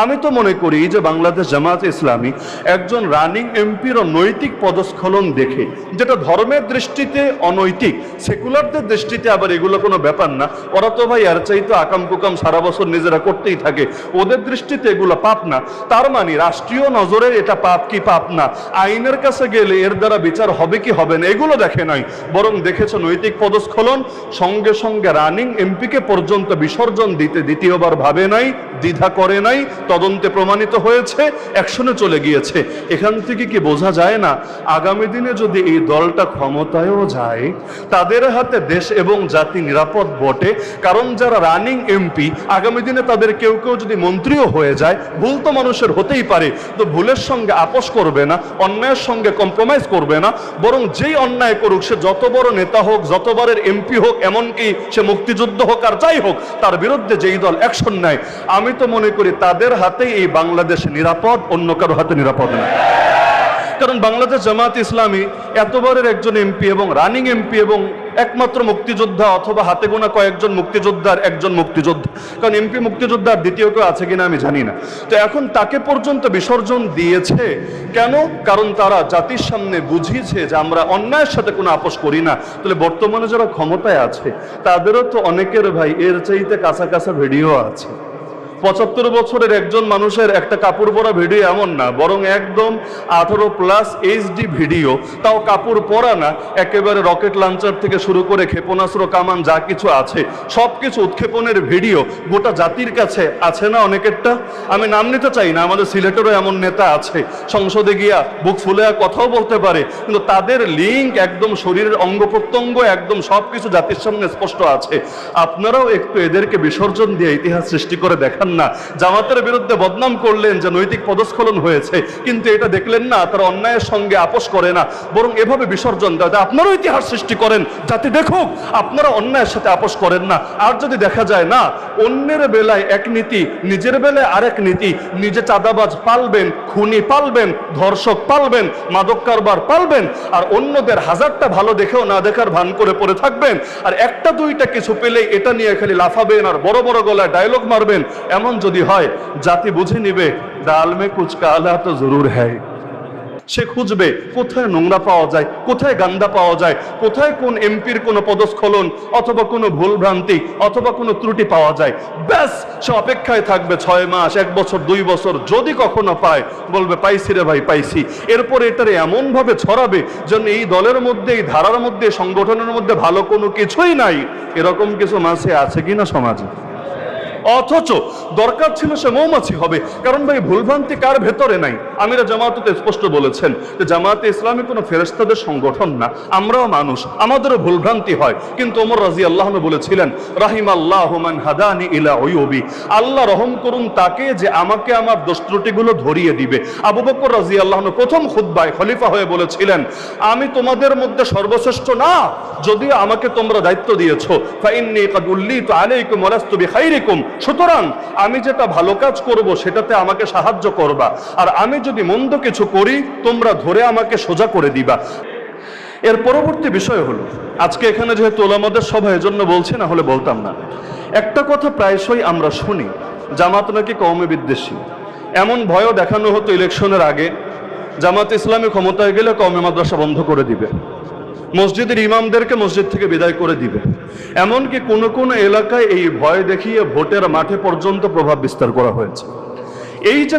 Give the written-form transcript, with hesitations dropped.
আমি তো মনে করি যে বাংলাদেশ জামাত ইসলামী একজন রানিং এমপির নৈতিক পদস্খলন দেখে, যেটা ধর্মের দৃষ্টিতে অনৈতিক, সেকুলারদের দৃষ্টিতে আবার এগুলো কোনো ব্যাপার না, ওরা তো ভাই এর চাইতে আকাম কুকাম সারা বছর নিজেরা করতেই থাকে, ওদের দৃষ্টিতে এগুলো পাপ না। তার মানে রাষ্ট্রীয় নজরে এটা পাপ কি পাপ না, আইনের কাছে গেলে এর দ্বারা বিচার হবে কি হবে না, এগুলো দেখে নাই, বরং দেখেছে নৈতিক পদস্খলন। সঙ্গে সঙ্গে রানিং এমপিকে পর্যন্ত বিসর্জন দিতে দ্বিতীয়বার ভাবে নাই, দ্বিধা করে নাই, তদন্তে প্রমাণিত হয়েছে, অ্যাকশনে চলে গিয়েছে। এখান থেকে কি বোঝা যায় না আগামী দিনে যদি এই দলটা ক্ষমতায়ও যায়, তাদের হাতে দেশ এবং জাতি নিরাপদ বটে। কারণ যারা রানিং এমপি, আগামী দিনে তাদের কেউ কেউ যদি মন্ত্রীও হয়ে যায়, ভুল তো মানুষের হতেই পারে, তো ভুলের সঙ্গে আপোষ করবে না, অন্যায়ের সঙ্গে কম্প্রোমাইজ করবে না, বরং যেই অন্যায় করুক, সে যত বড় নেতা হোক, যতবারের এমপি হোক, এমনকি সে মুক্তিযুদ্ধ হোক আর যাই হোক, তার বিরুদ্ধে যেই দল অ্যাকশন নেয়, আমি তো মনে করি তাদের হাতেই এই বাংলাদেশ নিরাপদ, অন্য কারো হাতে নিরাপদ না। কারণ বাংলাদেশ জামাত ইসলামী এতবারের একজন এমপি এবং রানিং এমপি এবং একমাত্র মুক্তিযোদ্ধা, অথবা হাতে গোনা কয়েকজন মুক্তিযোদ্ধার একজন মুক্তিযোদ্ধা, কারণ এমপি মুক্তিযোদ্ধার দ্বিতীয় কেউ আছে কিনা আমি জানি না, তো এখন তাকে পর্যন্ত বিসর্জন দিয়েছে কেন? কারণ তারা জাতির সামনে বুঝিয়েছে যে আমরা অন্যায়ের সাথে কোনো আপোষ করি না। তাহলে বর্তমানে যারা ক্ষমতায় আছে তাদেরও তো অনেকের ভাই এর চাইতে কাঁচা কাঁচা ভিডিও আছে। 75 বছরের একজন মানুষের একটা কাপড় পরা ভিডিও এমন না, বরং একদম 18+ এইচডি ভিডিও, তাও কাপড় পরা না, একেবারে রকেট লঞ্চার থেকে শুরু করে ক্ষেপণাস্ত্র, কামান যা কিছু আছে সব কিছু উৎক্ষেপণের ভিডিও গোটা জাতির কাছে আছে না অনেকেরটা। আমি নাম নিতে চাই না, আমাদের সিলেটেরও এমন নেতা আছে, সংসদে গিয়া বুক ফুলে কথাও বলতে পারে, কিন্তু তাদের লিঙ্ক একদম শরীরের অঙ্গ প্রত্যঙ্গ একদম সব কিছু জাতির সামনে স্পষ্ট আছে। আপনারাও একটু এদেরকে বিসর্জন দিয়ে ইতিহাস সৃষ্টি করে দেখান না। জামাতের বিরুদ্ধে বদনাম করলেন যে নৈতিক পদস্খলন হয়েছে, কিন্তু এটা দেখলেন না তারা অন্যায়ের সঙ্গে আপোষ করে না, বরং এভাবে বিসর্জন দেয়। আপনারাও ইতিহাস সৃষ্টি করেন, যাতে দেখুক আপনারা অন্যায়ের সাথে আপোষ করেন না। আর যদি দেখা যায় না অন্যের বেলায় এক নীতি, নিজের বেলায় আরেক নীতি, নিজে চাঁদাবাজ পালবেন, খুনি পালবেন, ধর্ষক পালবেন, মাদক কারবার পালবেন, আর অন্যদের হাজারটা ভালো দেখেও না দেখার ভান করে পড়ে থাকবেন, আর একটা দুইটা কিছু পেলেই এটা নিয়ে খালি লাফাবেন আর বড় বড় গলায় ডায়লগ মারবেন, এমন যদি হয় জাতি বুঝে নিবে ডাল মে কুছ কালা তো জরুর হ্যায়। সে খুঁজবে কোথায় নোংরা পাওয়া যায়, কোথায় গান্দা পাওয়া যায়, কোথায় কোন এমপির কোনো পদস্খলন অথবা কোনো ভুলভ্রান্তি অথবা কোনো ত্রুটি পাওয়া যায়। ব্যাস সে অপেক্ষায় থাকবে 6 মাস, 1 বছর, 2 বছর, যদি কখনো পায় বলবে পাইছি রে ভাই পাইছি। এরপরে এটারে এমনভাবে ছড়াবে যেন এই দলের মধ্যে, এই ধারার মধ্যে, সংগঠনের মধ্যে ভালো কোনো কিছুই নাই, এরকম কিছু মাসে আছে কিনা সমাজে। অথচ দরকার ছিল সে মৌমাছি হবে। কারণ ভাই ভুলভ্রান্তি কার ভেতরে নাই? আমিরা জামাত তো স্পষ্ট বলেছেন যে জামাতে ইসলামী কোনো ফেরেশতাদের সংগঠন না, আমরাও মানুষ, আমাদেরও ভুলভ্রান্তি হয়। কিন্তু ওমর রাদিয়াল্লাহু আনহু বলেছিলেন রাহিমাল্লাহু মান হাদানি ইলা উয়ুবি, আল্লাহ রহম করুন তাকে যে আমাকে আমার দোষ ত্রুটিগুলো ধরিয়ে দিবে। আবু বকর রাদিয়াল্লাহু আনহু প্রথম খুতবায় খলিফা হয়ে বলেছিলেন আমি তোমাদের মধ্যে সর্বশ্রেষ্ঠ না, যদিও আমাকে তোমরা দায়িত্ব দিয়েছো, ফাইন্নী কাদ উল্লিতু আলাইকুম ওয়া লাস্তু বিখাইরিকুম, সুতরাং আমি যেটা ভালো কাজ করব সেটাতে আমাকে সাহায্য করবা, আর আমি যদি মন্দ কিছু করি তোমরা ধরে আমাকে সোজা করে দিবা। এর পরবর্তী বিষয় হলো, আজকে এখানে যেহেতু ওলামাদের সভা, এজন্য বলছি, না হলে বলতাম না। একটা কথা প্রায়শই আমরা শুনি, জামাত নাকি কওমে বিদ্বেষী। এমন ভয়ও দেখানো হতো ইলেকশনের আগে, জামাত ইসলামী ক্ষমতায় গেলে কওমে মাদ্রাসা বন্ধ করে দিবে, মসজিদের ইমামদেরকে মসজিদ থেকে বিদায় করে দিবে। এমনকি কোন কোন এলাকায় এই ভয় দেখিয়ে ভোটের মাঠে পর্যন্ত প্রভাব বিস্তার করা হয়েছে। এই যে